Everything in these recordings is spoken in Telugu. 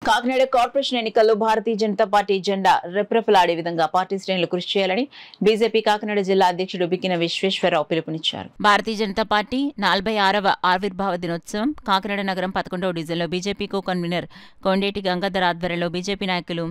కాకినాడ కార్పొరేషన్ ఎన్నికల్లో భారతీయ జనతా పార్టీ జెండా రెప్రెపలాడే విధంగా పార్టీ శ్రేణులు కృషి చేయాలని బీజేపీ కాకినాడ జిల్లా అధ్యక్షుడు బిక్కిన విశ్వేశ్వరరావు పిలుపునిచ్చారు. భారతీయ జనతా పార్టీ 46వ ఆవిర్భావ దినోత్సవం కాకినాడ నగరం 11వ డివిజన్లో BJP co convener Kondeti Gangadhar ఆధ్వర్యంలో బీజేపీ నాయకులు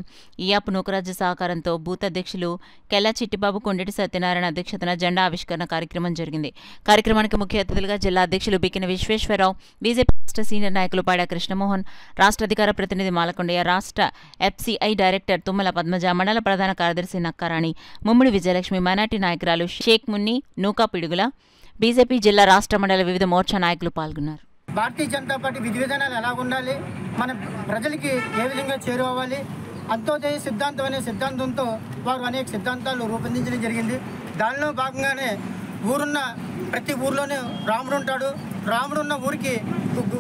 ఈయాపు నూకరాజు సహకారంతో బూత్ అధ్యక్షులు కెల్లా చిట్టిబాబు, కొండేటి సత్యనారాయణ అధ్యక్షతన జెండా ఆవిష్కరణ కార్యక్రమం జరిగింది. కార్యక్రమానికి ముఖ్య అతిథులుగా జిల్లా అధ్యక్షులు బిక్కిన విశ్వేశ్వరరావు, బీజేపీ రాష్ట్ర సీనియర్ నాయకులు పాడా కృష్ణమోహన్, రాష్ట్ర అధికార ప్రతినిధి మాలకొండయ్య, రాష్ట్ర ఎఫ్సిఐ డైరెక్టర్ తుమ్మల పద్మజ, మండల ప్రధాన కార్యదర్శి నక్కారాణి, ముమ్మిడి విజయలక్ష్మి, మైనార్టీ నాయకురాలు షేక్ మున్ని, నూకా పిడుగుల, బీజేపీ జిల్లా రాష్ట్ర మండల వివిధ మోర్చా నాయకులు పాల్గొన్నారు. భారతీయ జనతా పార్టీ విధి విధానాలు ఎలా ఉండాలి, మన ప్రజలకి ఏ విధంగా చేరువవ్వాలి, అంత్యోదయ సిద్ధాంతం అనే సిద్ధాంతంతో వారు అనేక సిద్ధాంతాలు రూపొందించడం జరిగింది. దానిలో భాగంగానే ప్రతి ఊర్లోనే రాముడు ఉంటాడు. రాముడు ఉన్న ఊరికి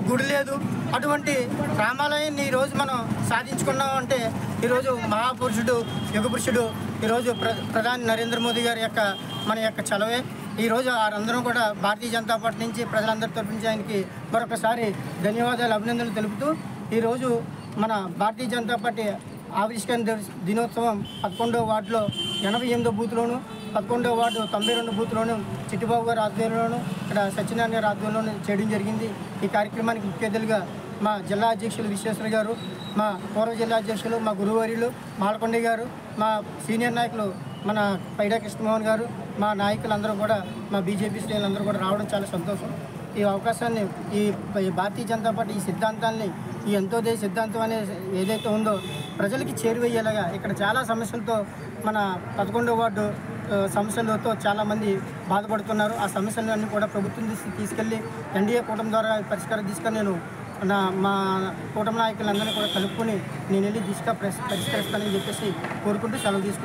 గుడి లేదు. అటువంటి రామాలయాన్ని ఈరోజు మనం సాధించుకున్నామంటే ఈరోజు మహాపురుషుడు, యుగపురుషుడు ఈరోజు ప్రధాని నరేంద్ర మోదీ గారి మన యొక్క చలవే. ఈరోజు వారందరం కూడా భారతీయ జనతా పార్టీ నుంచి ప్రజలందరి తరఫు నుంచి ఆయనకి మరొకసారి ధన్యవాదాలు, అభినందనలు తెలుపుతూ ఈరోజు మన భారతీయ జనతా పార్టీ ఆవిష్కరణ దినోత్సవం 11వ వార్డులో 88వ బూత్లోను, 11వ వార్డు 92 బూత్లోను చిట్టిబాబు గారి ఆధ్వర్యంలోను, ఇక్కడ సత్యనారాయణ గారి ఆధ్వర్యంలోను చేయడం జరిగింది. ఈ కార్యక్రమానికి ముఖ్య అతిథులుగా మా జిల్లా అధ్యక్షులు విశ్వేశ్వర గారు, మా పూర్వ జిల్లా అధ్యక్షులు మా గురువర్యులు మాలకొండ గారు, మా సీనియర్ నాయకులు మన పైడా కృష్ణమోహన్ గారు, మా నాయకులందరూ కూడా, మా బీజేపీ శ్రేణులందరూ కూడా రావడం చాలా సంతోషం. ఈ అవకాశాన్ని, ఈ భారతీయ జనతా పార్టీ ఈ సిద్ధాంతాన్ని, ఈ అంత్యోదయ సిద్ధాంతం అనేది ఏదైతే ఉందో ప్రజలకి చేరువయ్యేలాగా, ఇక్కడ చాలా సమస్యలతో మన 11వ వార్డు సమస్యలతో చాలామంది బాధపడుతున్నారు. ఆ సమస్యలన్నీ కూడా ప్రభుత్వం తీసుకెళ్ళి ఎన్డీఏ కూటమి ద్వారా పరిష్కారం తీసుకొని మా కూటమి నాయకులందరినీ కూడా కలుపుకొని నేను వెళ్ళి పరిష్కరిస్తానని చెప్పేసి కోరుకుంటూ సెలవు తీసుకుంటున్నాను.